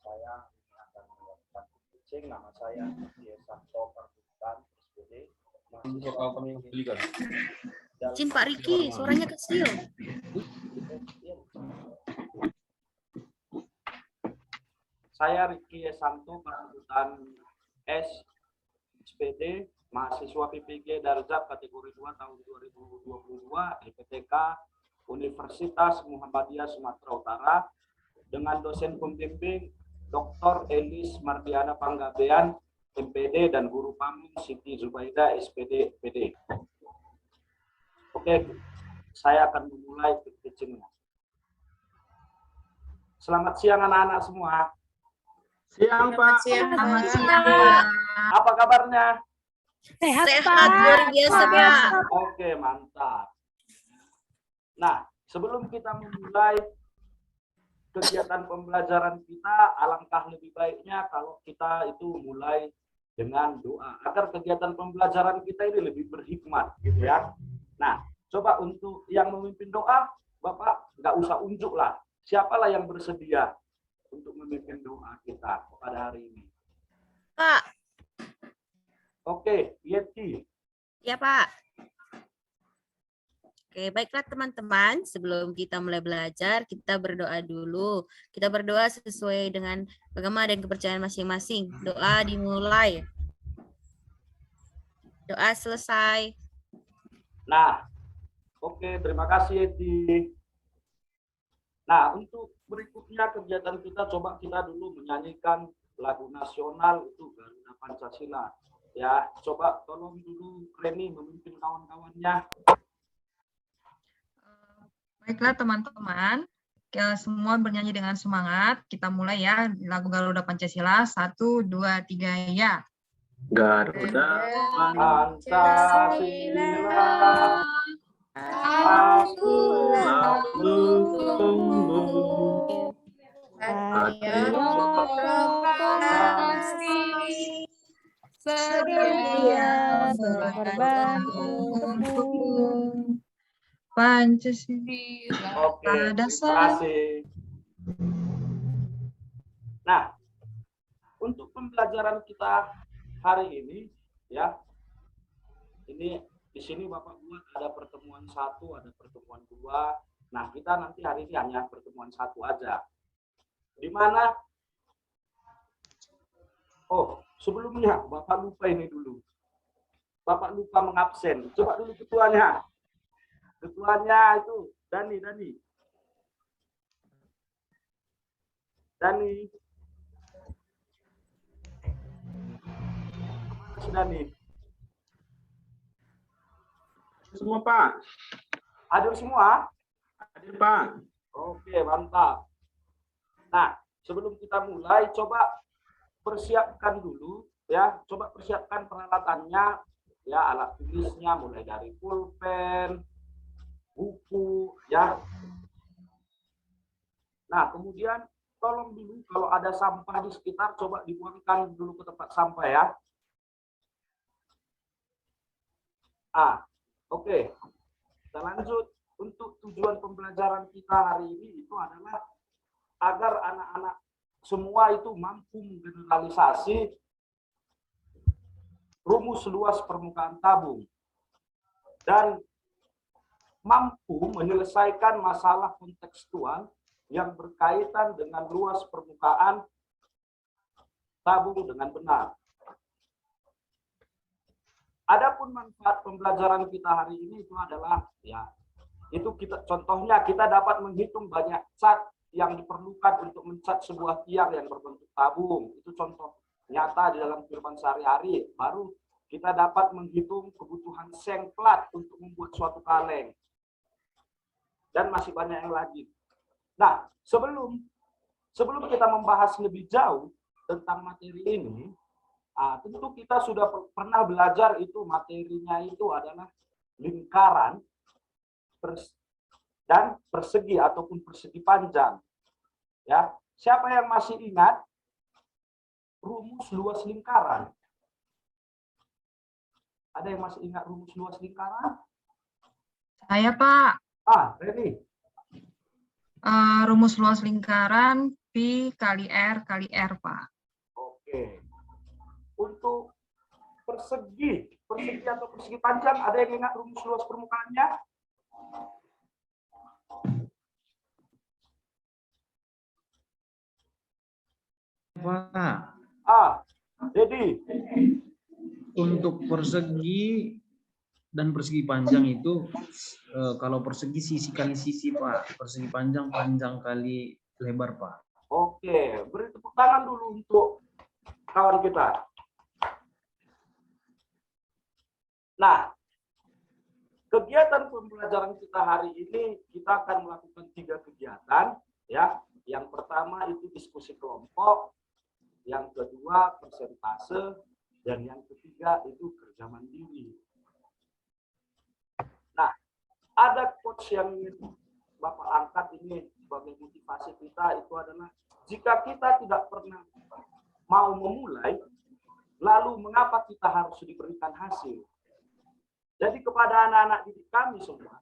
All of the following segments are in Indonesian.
Saya akan melakukan pitching. Nama saya Santo Perbutan SPD, mahasiswa. Izin Pak Riki, suaranya kecil. Saya Riki Santo Perbutan SPD, mahasiswa PPG Darjat kategori 2 tahun 2022 IPTK Universitas Muhammadiyah Sumatera Utara dengan dosen pembimbing Dr. Elis Mardiana Panggabean MPD dan guru PAMIN Siti Zubaida SPD PD. Oke, saya akan memulai pitchingnya. Selamat siang anak-anak semua. Siang Pak. Selamat siang, Pak. Apa kabarnya? Sehat, luar biasa, Pak. Oke, mantap. Nah, sebelum kita memulai kegiatan pembelajaran kita, alangkah lebih baiknya kalau kita itu mulai dengan doa agar kegiatan pembelajaran kita ini lebih berhikmat, gitu ya. Nah, coba untuk yang memimpin doa, Bapak nggak usah unjuk lah. Siapalah yang bersedia untuk memimpin doa kita pada hari ini? Pak. Oke, Yeti. Ya, Pak. Oke, baiklah teman-teman, sebelum kita mulai belajar, kita berdoa dulu. Kita berdoa sesuai dengan agama dan kepercayaan masing-masing. Doa dimulai. Doa selesai. Nah, oke, terima kasih Yeti. Nah, untuk berikutnya kegiatan kita, coba kita dulu menyanyikan lagu nasional itu Garuda Pancasila. Ya, coba tolong dulu Reni memimpin kawan-kawannya. Baiklah teman-teman, semua bernyanyi dengan semangat. Kita mulai ya, lagu Garuda Pancasila. 1, 2, 3, ya. Garuda Pancasila, akulah tumbuh, proklamasi, sedia berkorban untuk Pancasila. Oke, terima kasih. Nah, untuk pembelajaran kita hari ini, ya, ini di sini Bapak buat ada pertemuan 1, ada pertemuan 2. Nah, kita nanti hari ini hanya pertemuan 1 aja. Di mana? Oh, sebelumnya Bapak lupa ini dulu. Bapak lupa mengabsen. Coba dulu ketuanya. Ketuanya itu Dani. semua Pak. Hadir semua? Hadir Pak. Oke, mantap. Nah, sebelum kita mulai, coba persiapkan dulu, ya. Coba persiapkan peralatannya, ya, alat tulisnya, mulai dari pulpen, buku, ya. Nah, kemudian tolong dulu kalau ada sampah di sekitar, coba dibuangkan dulu ke tempat sampah, ya. Oke. Kita lanjut. Untuk tujuan pembelajaran kita hari ini itu adalah agar anak-anak semua itu mampu menggeneralisasi rumus luas permukaan tabung dan mampu menyelesaikan masalah kontekstual yang berkaitan dengan luas permukaan tabung dengan benar. Adapun manfaat pembelajaran kita hari ini itu adalah, ya, itu contohnya kita dapat menghitung banyak cat yang diperlukan untuk mencat sebuah tiang yang berbentuk tabung. Itu contoh nyata di dalam kehidupan sehari-hari. Baru kita dapat menghitung kebutuhan seng plat untuk membuat suatu kaleng. Dan masih banyak yang lagi. Nah, sebelum kita membahas lebih jauh tentang materi ini, tentu kita sudah pernah belajar itu materinya itu adalah lingkaran dan persegi ataupun persegi panjang. Ya, siapa yang masih ingat rumus luas lingkaran. Ada yang masih ingat rumus luas lingkaran? Saya, Pak. Reni. Rumus luas lingkaran Pi kali R, Pak. Oke. Untuk persegi atau persegi panjang, ada yang ingat rumus luas permukaannya? Pak, Jadi untuk persegi dan persegi panjang itu kalau persegi sisi kali sisi, Pak. Persegi panjang kali lebar, Pak. oke, beri tepuk tangan dulu untuk kawan kita. Nah, kegiatan pembelajaran kita hari ini kita akan melakukan 3 kegiatan, ya. Yang pertama itu diskusi kelompok, yang kedua persentase, dan yang ketiga itu kerja mandiri. Nah, ada quotes yang Bapak angkat ini sebagai motivasi kita itu adalah jika kita tidak pernah mau memulai, lalu mengapa kita harus diberikan hasil? Jadi kepada anak-anak didik kami semua,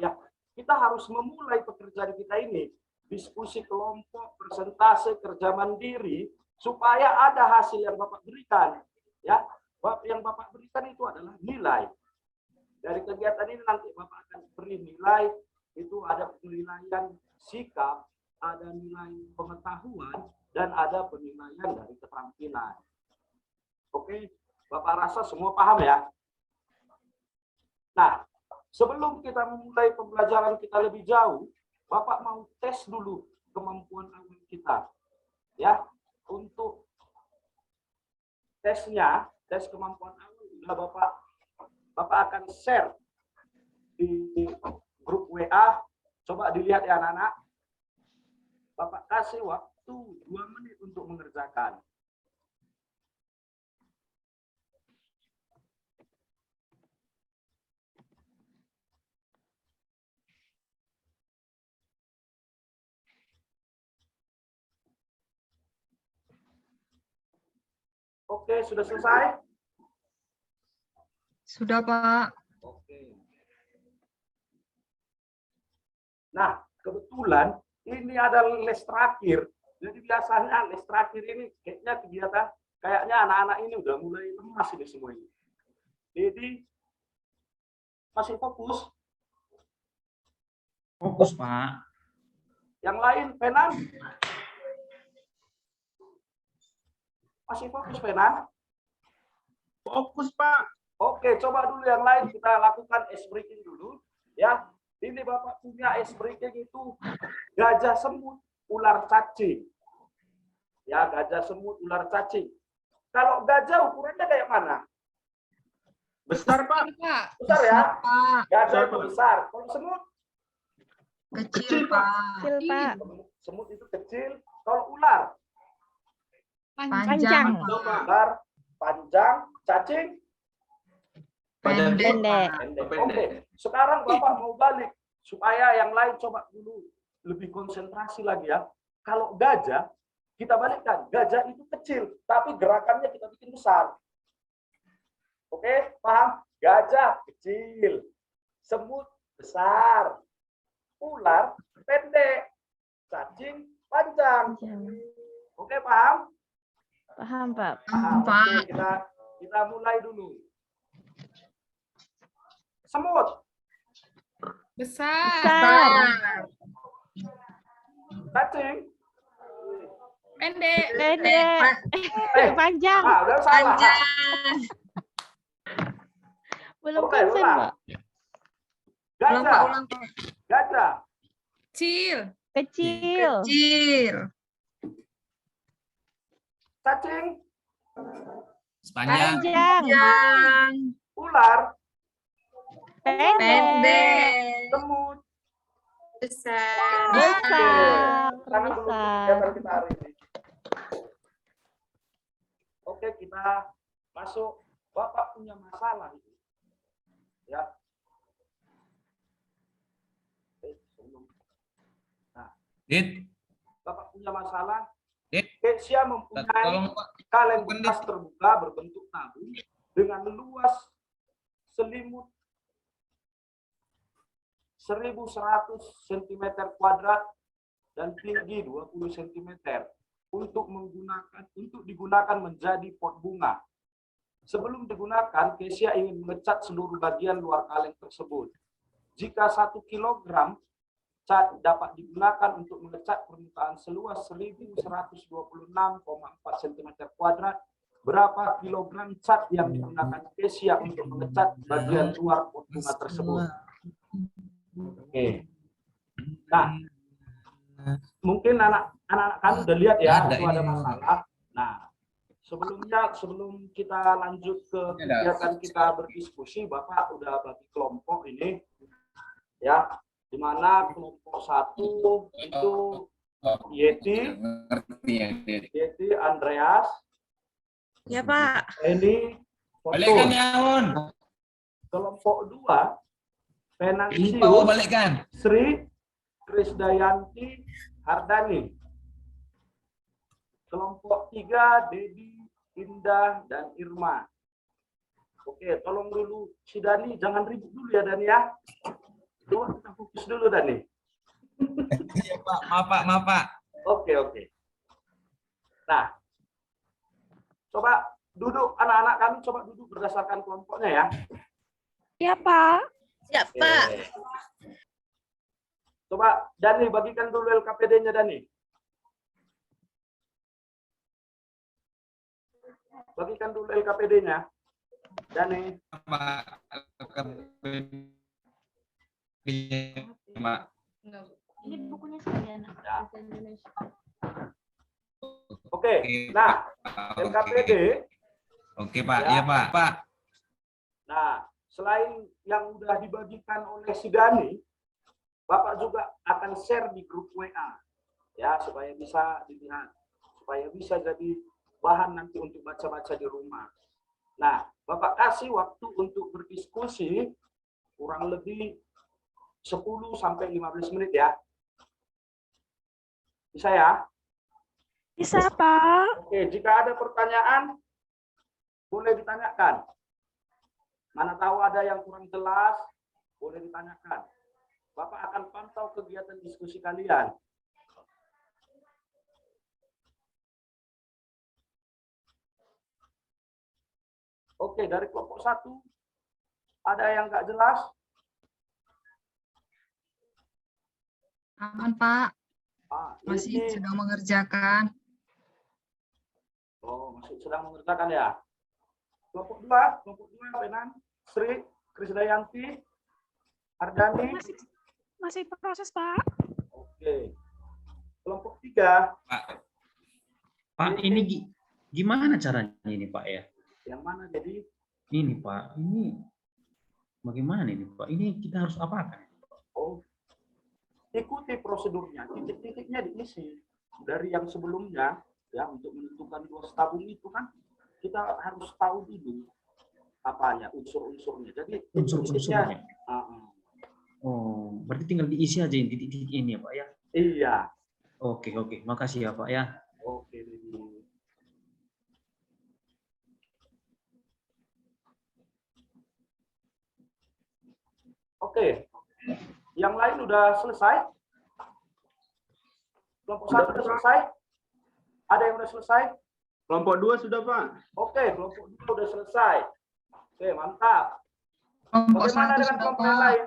ya kita harus memulai pekerjaan kita ini, diskusi kelompok, persentase, kerja mandiri, supaya ada hasil yang Bapak berikan. Ya, yang Bapak berikan itu adalah nilai. Dari kegiatan ini nanti Bapak akan beri nilai, itu ada penilaian sikap, ada nilai pengetahuan, dan ada penilaian dari keterampilan. Oke, Bapak rasa semua paham ya? Nah, sebelum kita memulai pembelajaran kita lebih jauh, Bapak mau tes dulu kemampuan awal kita. Ya, untuk tesnya, tes kemampuan awal, Bapak akan share di grup WA. Coba dilihat ya anak-anak. Bapak kasih waktu 2 menit untuk mengerjakan. Oke, sudah selesai? Sudah, Pak. Oke. Nah, kebetulan ini adalah les terakhir. Jadi biasanya les terakhir ini kayaknya anak-anak ini udah mulai lemas ini semua ini. Jadi masih fokus. Fokus, Pak. Yang lain, Penan? Masih fokus, Penan? Fokus, Pak. Oke, coba dulu yang lain kita lakukan ice breaking dulu. Ya, ini Bapak punya ice breaking itu gajah semut, ular cacing. Ya, gajah semut, ular cacing. Kalau gajah ukurannya kayak mana? Besar, Pak. Besar ya? Pak. Gajah Besar, itu Pak. besar. Kalau semut? Kecil, Pak. Kecil, Pak. Semut itu kecil. Kalau ular? Panjang, Betul, Pak. Ular panjang, cacing? Badan Pendek. Pendek. Pendek. Oke, sekarang Bapak mau balik supaya yang lain coba dulu lebih konsentrasi lagi ya. Kalau gajah, kita balikkan. Gajah itu kecil, tapi gerakannya kita bikin besar. Oke, paham? Gajah kecil, semut besar, ular pendek, cacing panjang. Oke, paham? Paham, Pak. Paham, Oke, Pak. kita mulai dulu. Semut, Besar. cacing, Pendek. Pendek. Panjang. udah salah. Belum Oke, konsen, ulang. Pak. Gajah, Ulang, Pak. gajah, Kecil. Kecil. Kecil. cacing, Sepanjang. Panjang. ular, Pendek. semut. Besar. Besar. Sangat dulu Besar. kegiatan kita hari ini. Oke, kita masuk. Bapak punya masalah itu. Ya. Nah, Dit. Bapak punya masalah. Kesia mempunyai Tolong Pak. kaleng bekas terbuka berbentuk tabung dengan luas selimut 1.100 cm kuadrat dan tinggi 20 cm untuk digunakan menjadi pot bunga. Sebelum digunakan, Kesia ingin mengecat seluruh bagian luar kaleng tersebut. Jika 1 kg cat dapat digunakan untuk mengecat permukaan seluas 1.126,4 cm kuadrat, berapa kilogram cat yang digunakan Kesia untuk mengecat bagian luar pot bunga tersebut? Oke. Nah, mungkin anak-anak kami udah lihat ya, itu ada masalah. Nah, sebelum kita lanjut ke kegiatan kita berdiskusi, Bapak udah bagi kelompok ini, ya, di mana kelompok 1 itu Yeti, Andreas, Ya, Pak. ini Balikkan Foto. ya, Un. Kelompok 2 Info Venansius, balikkan. Sri, Krisdayanti, Hardani. Kelompok 3 Dedi, Indah, dan Irma. Oke, tolong dulu si Dani, jangan ribut dulu ya Dani ya. Coba kita fokus dulu Dani. Iya Pak, maaf Pak. Oke. Nah, coba duduk anak-anak kami, coba duduk berdasarkan kelompoknya ya. Ya, Pak. Siap, Pak. Oke. Coba Dani bagikan dulu LKPD-nya Dani. Bagikan dulu LKPD-nya. Dani. Pak. Pak. Ini bukunya sekalian. Ya. Oke, nah LKPD. Oke Pak, Ya. iya Pak. Pak. Nah, selain yang udah dibagikan oleh si Dani, Bapak juga akan share di grup WA, ya supaya bisa dilihat, supaya bisa jadi bahan nanti untuk baca-baca di rumah. Nah, Bapak kasih waktu untuk berdiskusi kurang lebih 10 sampai 15 menit ya. Bisa ya? Bisa, Pak. Oke, jika ada pertanyaan boleh ditanyakan. Mana tahu ada yang kurang jelas, boleh ditanyakan. Bapak akan pantau kegiatan diskusi kalian. Oke, dari kelompok 1, ada yang nggak jelas? Aman, Pak. Ini, Masih sedang mengerjakan. masih sedang mengerjakan ya. Kelompok 2, Penan, Sri, Krisdayanti, Ardani. Masih proses, Pak. Oke. Kelompok 3, Pak, ini gimana caranya ini Pak ya? yang mana jadi? Ini Pak, ini bagaimana ini Pak? Ini kita harus apakan? Oh, ikuti prosedurnya, titik-titiknya diisi dari yang sebelumnya ya, untuk menentukan 2 tabung itu kan kita harus tahu dulu apanya unsur-unsurnya. Jadi Unsur-unsurnya. titik-titiknya, Oh, berarti tinggal diisi aja yang titik-titik ini ya Pak ya? iya. Oke, makasih ya Pak ya. Oke, Dedi. Oke, yang lain udah selesai? Kelompok 1 udah selesai? Ada yang udah selesai? Kelompok 2 sudah Pak. Oke, kelompok 2 udah selesai. Oke, mantap. Kelompok Bagaimana 1 dengan sudah, kelompok yang Pak. lain?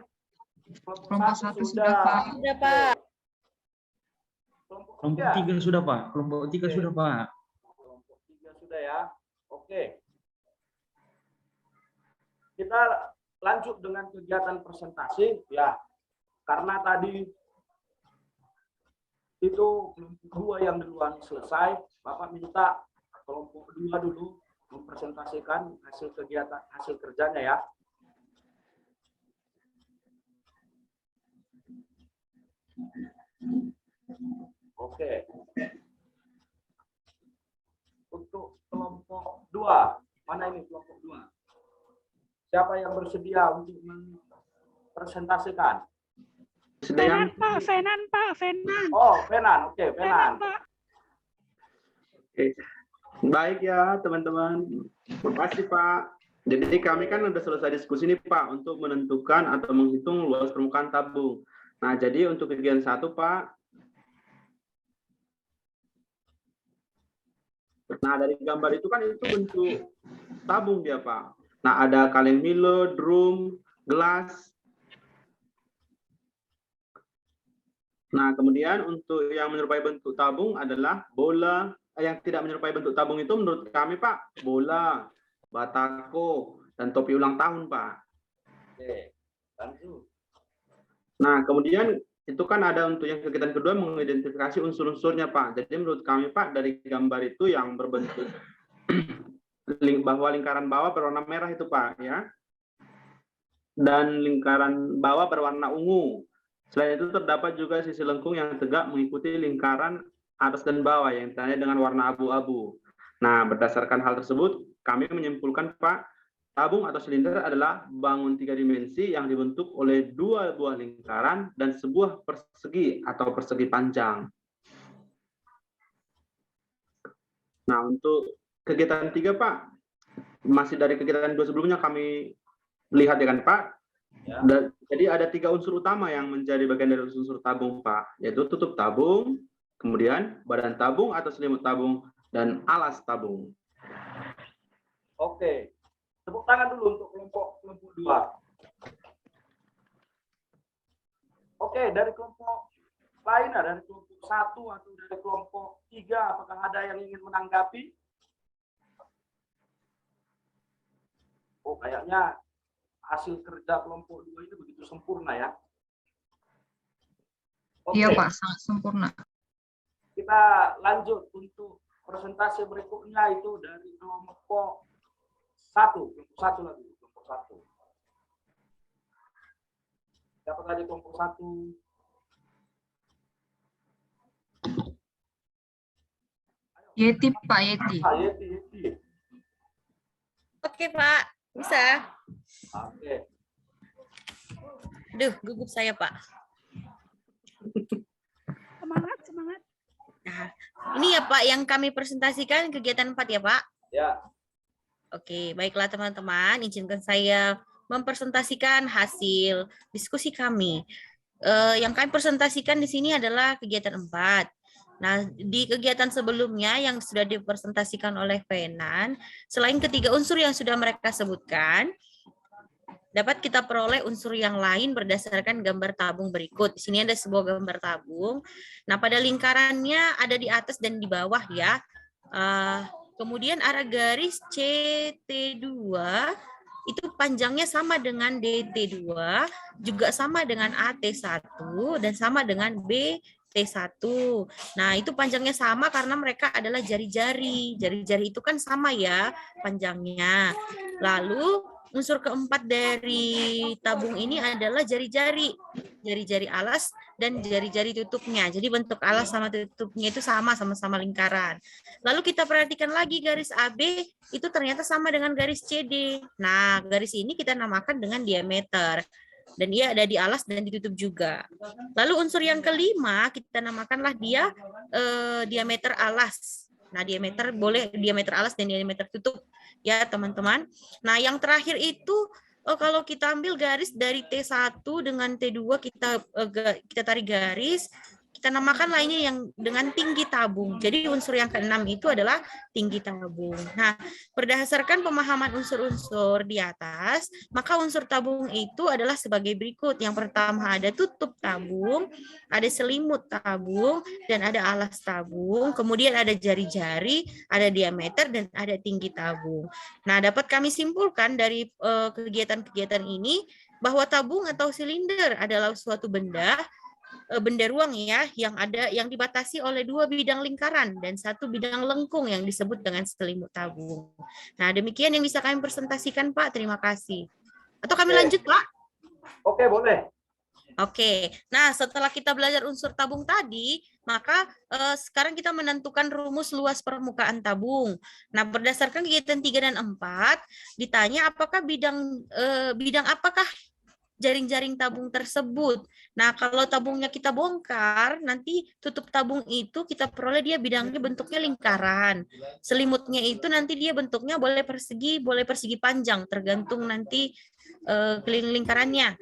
Kelompok 1 sudah, Pak. Sudah, Pak. Kelompok Kelompok 3. 3 sudah Pak. Kelompok 3 Oke. sudah Pak. Kelompok 3 sudah ya. Oke. Kita lanjut dengan kegiatan presentasi ya. Karena tadi itu kelompok 2 yang duluan selesai, Bapak minta kelompok 2 dulu mempresentasikan hasil kegiatan, hasil kerjanya ya. Oke. Untuk kelompok 2, mana ini kelompok 2? Siapa yang bersedia untuk mempresentasikan? Fenan, Pak. Fenan. Oh, Fenan. Oke, Fenan, Fenan. Pak. Oke. Baik ya teman-teman. Terima kasih Pak. Jadi kami kan udah selesai diskusi nih Pak untuk menentukan atau menghitung luas permukaan tabung. Nah jadi untuk kegiatan 1 Pak. Nah dari gambar itu kan itu bentuk tabung dia Pak. Nah ada kaleng Milo, drum, gelas. Nah kemudian untuk yang menyerupai bentuk tabung adalah bola. Yang tidak menyerupai bentuk tabung itu menurut kami Pak, bola, batako, dan topi ulang tahun Pak. Oke, lanjut. Nah kemudian itu kan ada untuk yang kegiatan kedua mengidentifikasi unsur-unsurnya Pak. Jadi menurut kami Pak dari gambar itu yang berbentuk bahwa lingkaran bawah berwarna merah itu Pak ya. Dan lingkaran bawah berwarna ungu. Selain itu terdapat juga sisi lengkung yang tegak mengikuti lingkaran atas dan bawah yang ditandai dengan warna abu-abu. Nah, berdasarkan hal tersebut, kami menyimpulkan Pak, tabung atau silinder adalah bangun 3 dimensi yang dibentuk oleh 2 buah lingkaran dan sebuah persegi atau persegi panjang. Nah, untuk kegiatan 3 Pak, masih dari kegiatan 2 sebelumnya kami lihat ya kan Pak, Ya. jadi ada 3 unsur utama yang menjadi bagian dari unsur tabung Pak, yaitu tutup tabung, kemudian badan tabung atau selimut tabung, dan alas tabung. Oke. Tepuk tangan dulu untuk kelompok 2. Oke, dari kelompok lain dari kelompok 1 atau dari kelompok 3, apakah ada yang ingin menanggapi? Oh, kayaknya hasil kerja kelompok 2 itu begitu sempurna ya. Oke. Iya Pak, sangat sempurna. Kita lanjut untuk presentasi berikutnya itu dari kelompok 1. Kelompok 1 lagi, kelompok 1. Siapa tadi kelompok 1? Yeti Pak, Yeti. Yeti. Oke, Pak. Bisa. Oke. Aduh, gugup saya, Pak. Semangat, semangat. Nah, ini ya, Pak, yang kami presentasikan kegiatan 4 ya, Pak? Ya. Oke, baiklah teman-teman. Izinkan saya mempresentasikan hasil diskusi kami. Yang kami presentasikan di sini adalah kegiatan 4. Nah, di kegiatan sebelumnya yang sudah dipresentasikan oleh Venan, selain ketiga unsur yang sudah mereka sebutkan, dapat kita peroleh unsur yang lain berdasarkan gambar tabung berikut. Di sini ada sebuah gambar tabung. Nah, pada lingkarannya ada di atas dan di bawah ya. Kemudian arah garis CT2 itu panjangnya sama dengan DT2, juga sama dengan AT1, dan sama dengan BT1. Nah, itu panjangnya sama karena mereka adalah jari-jari. Jari-jari itu kan sama ya panjangnya. Lalu unsur keempat dari tabung ini adalah jari-jari. Jari-jari alas dan jari-jari tutupnya. Jadi bentuk alas sama tutupnya itu sama-sama lingkaran. Lalu kita perhatikan lagi garis AB itu ternyata sama dengan garis CD. Nah, garis ini kita namakan dengan diameter. Dan dia ada di alas dan ditutup juga. Lalu unsur yang kelima kita namakanlah dia diameter alas. Nah, diameter boleh diameter alas dan diameter tutup ya, teman-teman. Nah, yang terakhir itu kalau kita ambil garis dari T1 dengan T2 kita tarik garis, kita namakan lainnya yang dengan tinggi tabung. Jadi unsur yang keenam itu adalah tinggi tabung. Nah, berdasarkan pemahaman unsur-unsur di atas, maka unsur tabung itu adalah sebagai berikut. Yang pertama ada tutup tabung, ada selimut tabung, dan ada alas tabung. Kemudian ada jari-jari, ada diameter, dan ada tinggi tabung. Nah, dapat kami simpulkan dari kegiatan-kegiatan ini bahwa tabung atau silinder adalah suatu benda ruang ya yang dibatasi oleh 2 bidang lingkaran dan 1 bidang lengkung yang disebut dengan selimut tabung. Nah, demikian yang bisa kami presentasikan, Pak. Terima kasih. Atau kami lanjut, Pak? Oke, boleh. Oke. Nah, setelah kita belajar unsur tabung tadi, maka sekarang kita menentukan rumus luas permukaan tabung. Nah, berdasarkan kegiatan 3 dan 4, ditanya apakah bidang apakah jaring-jaring tabung tersebut. Nah, kalau tabungnya kita bongkar, nanti tutup tabung itu kita peroleh dia bidangnya bentuknya lingkaran. Selimutnya itu nanti dia bentuknya boleh persegi panjang, tergantung nanti keliling lingkarannya.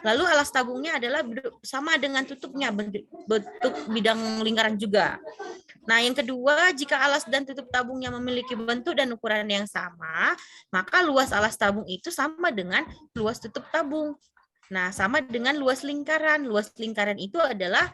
Lalu alas tabungnya adalah sama dengan tutupnya, bentuk bidang lingkaran juga. Nah, yang kedua, jika alas dan tutup tabungnya memiliki bentuk dan ukuran yang sama, maka luas alas tabung itu sama dengan luas tutup tabung. Nah, sama dengan luas lingkaran. Luas lingkaran itu adalah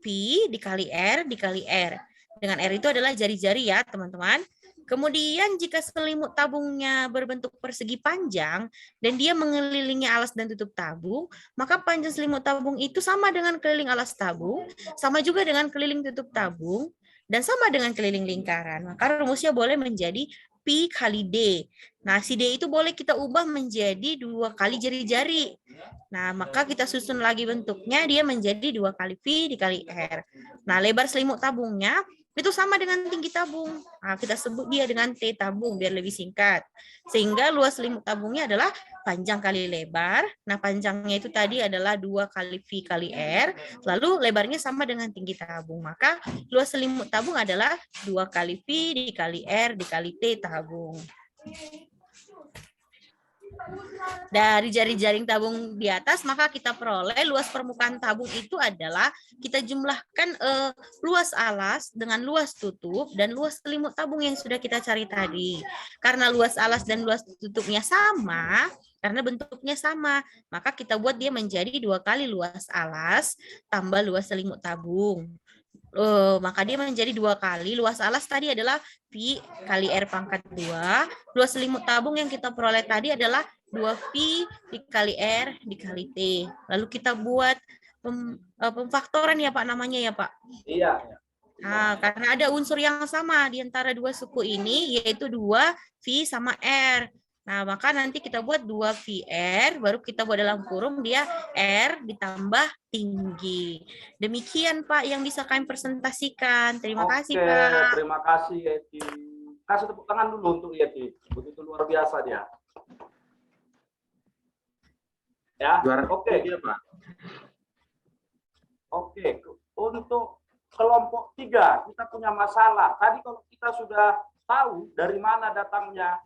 P dikali R dikali R. Dengan R itu adalah jari-jari ya, teman-teman. Kemudian jika selimut tabungnya berbentuk persegi panjang dan dia mengelilingi alas dan tutup tabung, maka panjang selimut tabung itu sama dengan keliling alas tabung, sama juga dengan keliling tutup tabung, dan sama dengan keliling lingkaran. Maka rumusnya boleh menjadi P kali D. Nah, si D itu boleh kita ubah menjadi 2 kali jari-jari. Nah, maka kita susun lagi bentuknya, dia menjadi 2 kali V dikali R. Nah, lebar selimut tabungnya itu sama dengan tinggi tabung. Nah, kita sebut dia dengan T tabung biar lebih singkat. Sehingga luas selimut tabungnya adalah panjang kali lebar. Nah, panjangnya itu tadi adalah 2 kali V kali R. Lalu lebarnya sama dengan tinggi tabung. Maka luas selimut tabung adalah 2 kali V dikali R dikali T tabung. Dari jari-jaring tabung di atas, maka kita peroleh luas permukaan tabung itu adalah kita jumlahkan luas alas dengan luas tutup dan luas selimut tabung yang sudah kita cari tadi. Karena luas alas dan luas tutupnya sama, karena bentuknya sama, maka kita buat dia menjadi 2 kali luas alas tambah luas selimut tabung. Maka dia menjadi 2 kali. Luas alas tadi adalah Pi kali R pangkat 2. Luas selimut tabung yang kita peroleh tadi adalah 2Pi dikali R dikali T. Lalu kita buat pemfaktoran ya Pak namanya ya Pak? Iya. Nah, karena ada unsur yang sama di antara dua suku ini, yaitu 2V sama R. Nah, maka nanti kita buat 2VR, baru kita buat dalam kurung dia R ditambah tinggi. Demikian Pak yang bisa kami presentasikan. Terima kasih Pak. Terima kasih Yeti. Kasih tepuk tangan dulu untuk Yeti. Begitu luar biasa dia. Ya, oke. Pak. Oke, untuk kelompok 3 kita punya masalah. Tadi kalau kita sudah tahu dari mana datangnya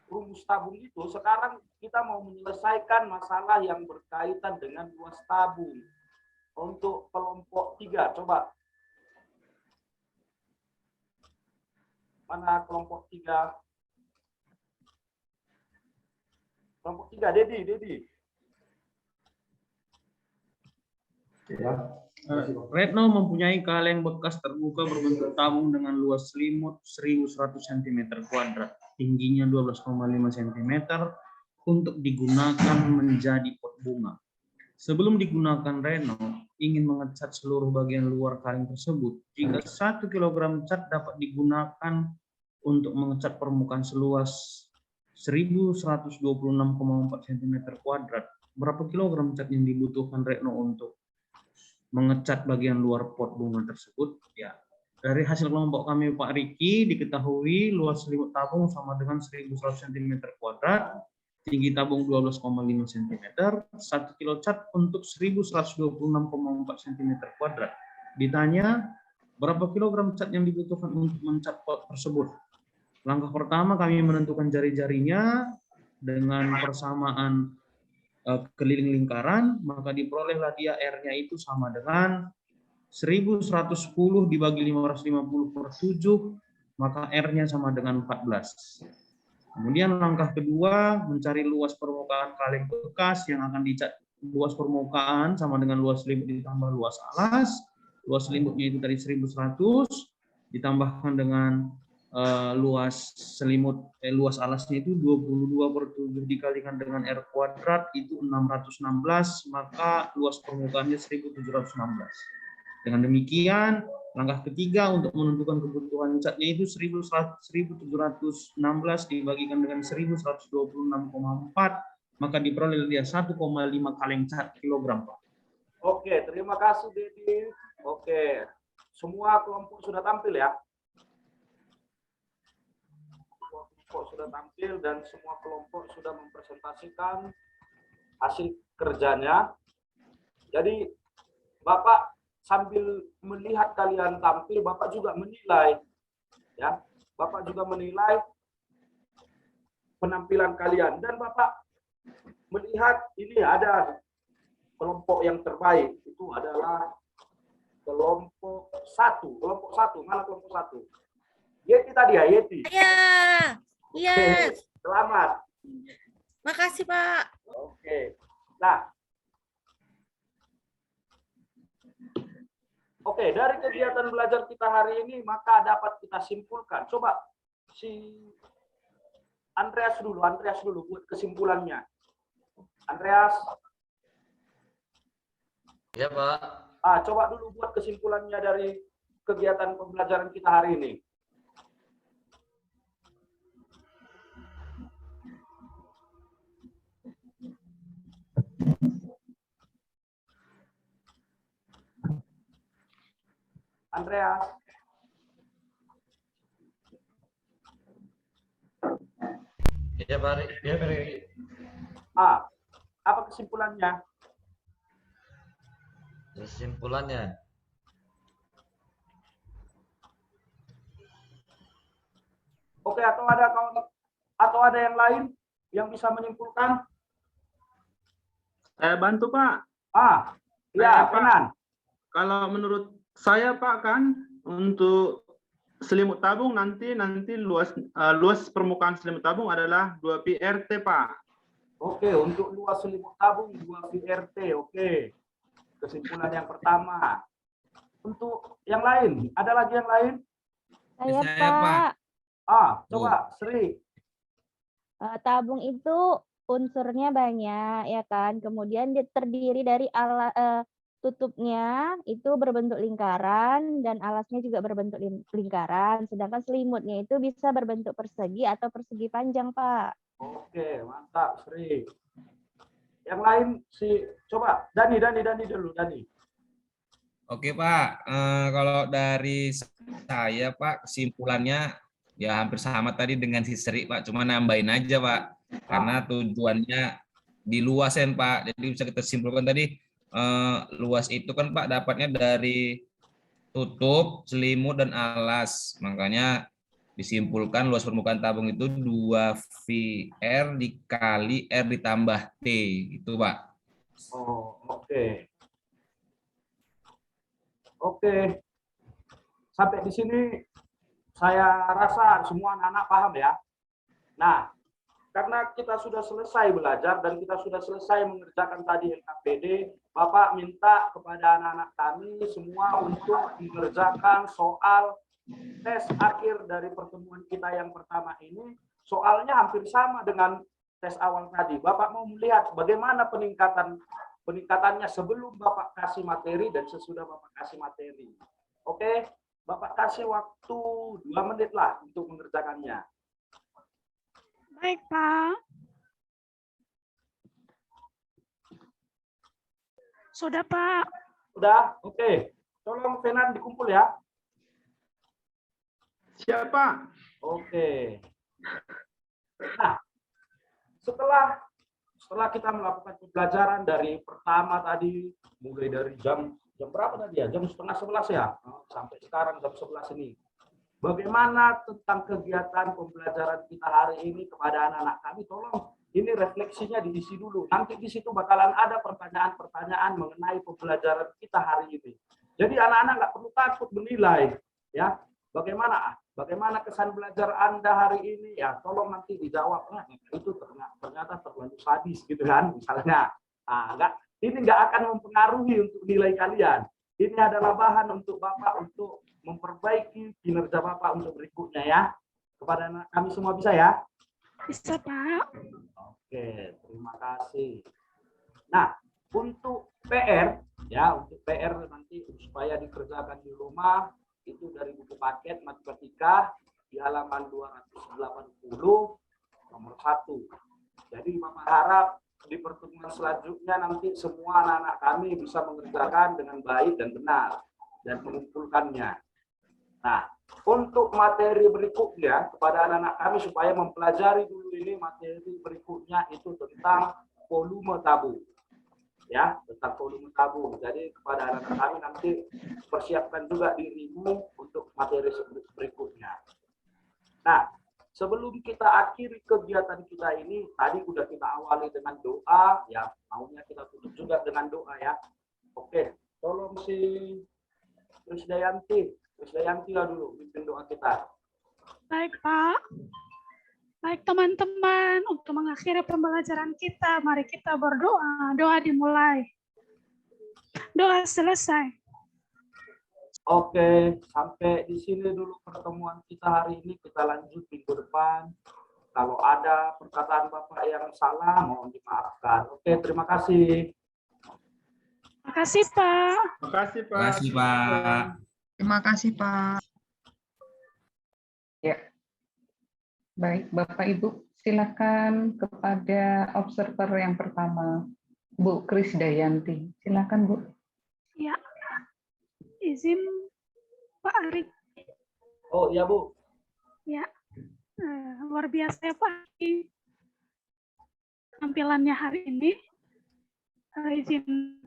rumus tabung itu, sekarang kita mau menyelesaikan masalah yang berkaitan dengan luas tabung. Untuk kelompok 3, coba. Mana kelompok 3? Kelompok 3, Dedi. Retno mempunyai kaleng bekas terbuka berbentuk tabung dengan luas selimut 1100 cm², tingginya 12,5 cm untuk digunakan menjadi pot bunga. Sebelum digunakan, Retno ingin mengecat seluruh bagian luar kaleng tersebut. Jika 1 kg cat dapat digunakan untuk mengecat permukaan seluas 1126,4 cm², berapa kilogram cat yang dibutuhkan Retno untuk mengecat bagian luar pot bunga tersebut? Ya, dari hasil kelompok kami Pak Riki diketahui luas selimut tabung sama dengan 1100 cm², tinggi tabung 12,5 cm, 1 kilo cat untuk 1126,4 cm². Ditanya berapa kilogram cat yang dibutuhkan untuk mencat pot tersebut? Langkah pertama kami menentukan jari-jarinya dengan persamaan keliling lingkaran, maka diperolehlah dia R-nya itu sama dengan 1110 dibagi 550 per 7, maka R-nya sama dengan 14. Kemudian langkah kedua, mencari luas permukaan kaleng bekas yang akan dicat. Luas permukaan sama dengan luas selimut ditambah luas alas. Luas selimutnya itu tadi 1100, ditambahkan dengan luas selimut, luas alasnya itu 22/7 dikalikan dengan R kuadrat itu 616, maka luas permukaannya 1716. Dengan demikian, langkah ketiga untuk menentukan kebutuhan catnya itu 1716 dibagikan dengan 1126,4, maka diperoleh dia 1,5 kaleng cat kilogram, Pak. Oke, terima kasih Dedi. Oke, semua kelompok sudah tampil ya. Kelompok sudah tampil dan semua kelompok sudah mempresentasikan hasil kerjanya. Jadi Bapak sambil melihat kalian tampil, Bapak juga menilai, ya. Bapak juga menilai penampilan kalian dan Bapak melihat ini ada kelompok yang terbaik, itu adalah kelompok satu. Kelompok satu, mana kelompok satu? Yeti tadi ya, Yeti. Ya, iya. Selamat. Makasih, Pak. Oke. Nah, oke, dari kegiatan belajar kita hari ini, maka dapat kita simpulkan. Coba si Andreas dulu buat kesimpulannya. Andreas. Ya, Pak. Coba dulu buat kesimpulannya dari kegiatan pembelajaran kita hari ini. Andreas. Ya, Pak. Ya, Pak. Apa kesimpulannya? Kesimpulannya. Oke, atau ada yang lain yang bisa menyimpulkan? Saya bantu, Pak. Iya, Kenan. Kalau menurut saya, Pak, kan untuk selimut tabung nanti luas permukaan selimut tabung adalah 2 PRT, Pak. Oke, untuk luas selimut tabung 2 PRT. Oke. Kesimpulan yang pertama. Untuk yang lain, ada lagi yang lain? Saya, Saya, Pak. Pak. Coba Sri. Tabung itu unsurnya banyak, ya kan? Kemudian dia terdiri dari tutupnya itu berbentuk lingkaran dan alasnya juga berbentuk lingkaran. Sedangkan selimutnya itu bisa berbentuk persegi atau persegi panjang, Pak. Oke, mantap Sri. Yang lain coba Dani dulu, Dani. Oke, Pak. Kalau dari saya, Pak, kesimpulannya ya hampir sama tadi dengan si Sri, Pak. Cuma nambahin aja, Pak. Karena tujuannya diluasin, Pak. Jadi bisa kita simpulkan tadi, luas itu kan, Pak, dapatnya dari tutup, selimut, dan alas. Makanya disimpulkan luas permukaan tabung itu 2 VR dikali R ditambah T. Itu, Pak. Oke. Oke. Sampai di sini saya rasa semua anak-anak paham ya. Nah, karena kita sudah selesai belajar dan kita sudah selesai mengerjakan tadi LKPD, Bapak minta kepada anak-anak kami semua untuk mengerjakan soal tes akhir dari pertemuan kita yang pertama ini. Soalnya hampir sama dengan tes awal tadi. Bapak mau melihat bagaimana peningkatannya sebelum Bapak kasih materi dan sesudah Bapak kasih materi. Oke, Bapak kasih waktu 2 menit lah untuk mengerjakannya. Baik, Pak. Sudah, Pak. Sudah? Oke. Tolong Fenan dikumpul ya. Siapa? Oke. Nah, setelah kita melakukan pembelajaran dari pertama tadi, mulai dari jam berapa tadi ya? Jam 10:30 ya? Sampai sekarang jam 11 ini. Bagaimana tentang kegiatan pembelajaran kita hari ini kepada anak-anak kami? Tolong ini refleksinya diisi dulu. Nanti di situ bakalan ada pertanyaan-pertanyaan mengenai pembelajaran kita hari ini. Jadi anak-anak nggak perlu takut menilai, ya. Bagaimana kesan belajar Anda hari ini? Ya, tolong nanti dijawabnya. Itu ternyata terlalu sadis gitu kan, misalnya. Ini nggak akan mempengaruhi untuk nilai kalian. Ini adalah bahan untuk Bapak untuk memperbaiki kinerja Bapak untuk berikutnya ya. Kepada anak kami semua bisa ya? Bisa, Pak. Oke, terima kasih. Nah, untuk PR ya, untuk PR nanti supaya dikerjakan di rumah itu dari buku paket matematika di halaman 280 nomor 1. Jadi Bapak harap di pertemuan selanjutnya nanti semua anak-anak kami bisa mengerjakan dengan baik dan benar dan mengumpulkannya. Nah, untuk materi berikutnya kepada anak-anak kami supaya mempelajari dulu ini materi berikutnya itu tentang volume tabung. Ya, tentang volume tabung. Jadi kepada anak-anak kami nanti persiapkan juga dirimu untuk materi berikutnya. Nah, sebelum kita akhiri kegiatan kita ini, tadi udah kita awali dengan doa, ya, maunya kita tutup juga dengan doa ya. Oke, tolong si Krisdayanti lah dulu pimpin doa kita. Baik, Pak. Baik, teman-teman, untuk mengakhiri pembelajaran kita, mari kita berdoa. Doa dimulai. Doa selesai. Oke, sampai di sini dulu pertemuan kita hari ini. Kita lanjut minggu depan. Kalau ada perkataan Bapak yang salah, mohon dimaafkan. Oke, terima kasih. Terima kasih, Pak. Terima kasih, Pak. Terima kasih, Pak. Terima kasih, Pak. Ya. Baik, Bapak Ibu, silakan kepada observer yang pertama, Bu Krisdayanti. Silakan, Bu. Ya, izin Pak Ari. Oh iya, Bu. Ya, luar biasa ya Pak. Tampilannya hari ini. Izin,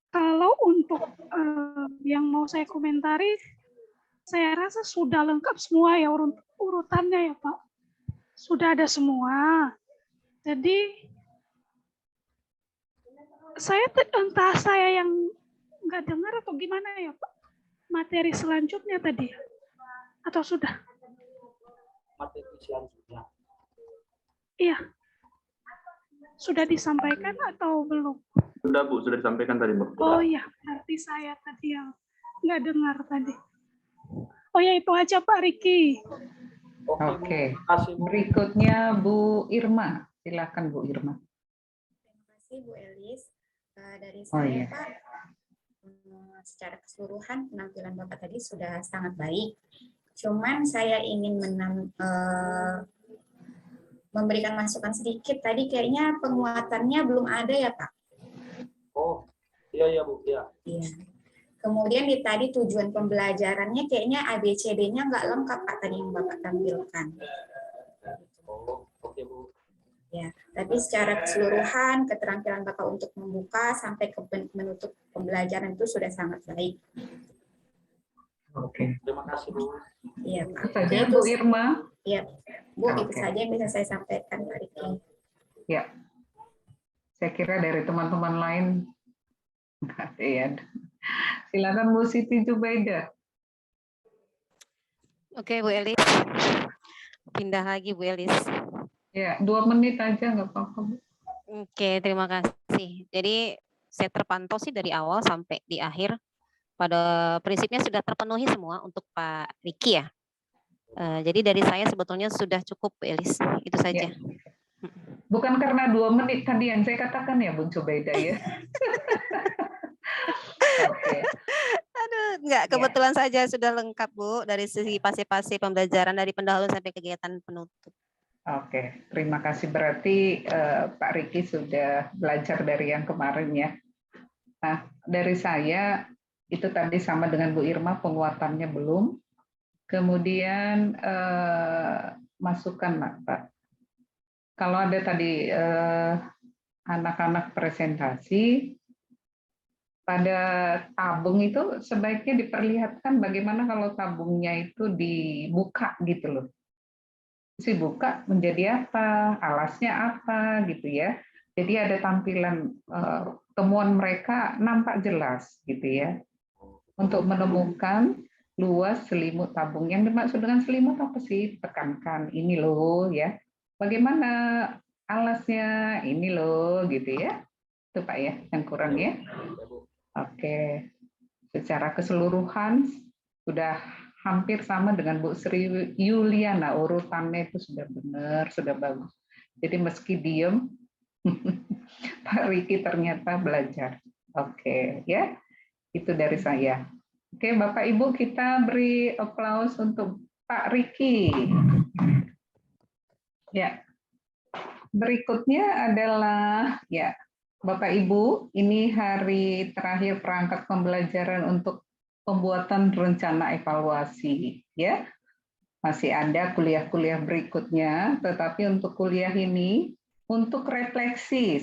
kalau untuk yang mau saya komentari, saya rasa sudah lengkap semua ya urutannya ya Pak. Sudah ada semua. Jadi entah saya yang nggak dengar atau gimana ya Pak. Materi selanjutnya tadi. Atau sudah? Materi selanjutnya. Iya. Sudah disampaikan atau belum? Sudah, Bu. Sudah disampaikan tadi, Bu. Oh iya, berarti saya tadi yang nggak dengar tadi. Oh ya, itu aja Pak Riki. Oke. Berikutnya Bu Irma. Silakan Bu Irma. Terima kasih Bu Elis. Dari Oh, saya iya. Pak, secara keseluruhan penampilan Bapak tadi sudah sangat baik. Cuman saya ingin memberikan masukan sedikit. Tadi kayaknya penguatannya belum ada ya Pak. Oh, iya Bu, iya. Iya. Kemudian tadi tujuan pembelajarannya kayaknya ABCD-nya nggak lengkap Pak tadi yang Bapak tampilkan. Oh, oke Bu. Ya, tapi secara keseluruhan keterampilan Bapak untuk membuka sampai ke menutup pembelajaran itu sudah sangat baik. Oke. Terima kasih Bu. Iya Pak. Itu saja Bu Irma. Iya, Bu, itu Oke. saja yang bisa saya sampaikan Pak Riki. Ya. Saya kira dari teman-teman lain nggak ada ya. Silakan Bu Siti Jubaida. Oke, Bu Elis. Pindah lagi, Bu Elis. Ya, 2 menit aja nggak apa-apa, Bu. Oke, terima kasih. Jadi saya terpantau sih dari awal sampai di akhir. Pada prinsipnya sudah terpenuhi semua untuk Pak Riki ya. Jadi dari saya sebetulnya sudah cukup, Bu Elis. Itu saja. Ya. Bukan karena 2 menit tadi yang saya katakan ya, Bu Jubaida ya. Oke. Aduh, enggak, kebetulan saja sudah lengkap Bu dari segi fase-fase pembelajaran dari pendahuluan sampai kegiatan penutup. Oke, terima kasih. Berarti Pak Riki sudah belajar dari yang kemarin ya. Nah, dari saya itu tadi sama dengan Bu Irma, penguatannya belum. Kemudian masukan Pak. Kalau ada tadi anak-anak presentasi, pada tabung itu sebaiknya diperlihatkan bagaimana kalau tabungnya itu dibuka gitu loh. Dibuka menjadi apa, alasnya apa gitu ya. Jadi ada tampilan temuan mereka nampak jelas gitu ya. Untuk menemukan luas selimut tabung. Yang dimaksud dengan selimut apa sih? Tekankan ini loh ya. Bagaimana alasnya ini loh gitu ya. Itu Pak ya yang kurang ya. Oke, secara keseluruhan sudah hampir sama dengan Bu Sri Yuliana, urutannya itu sudah benar, sudah bagus. Jadi meski diem, Pak Riki ternyata belajar. Oke, ya, itu dari saya. Oke, Bapak Ibu kita beri aplaus untuk Pak Riki. Ya, berikutnya adalah ya. Bapak Ibu, ini hari terakhir perangkat pembelajaran untuk pembuatan rencana evaluasi ya. Masih ada kuliah-kuliah berikutnya, tetapi untuk kuliah ini untuk refleksi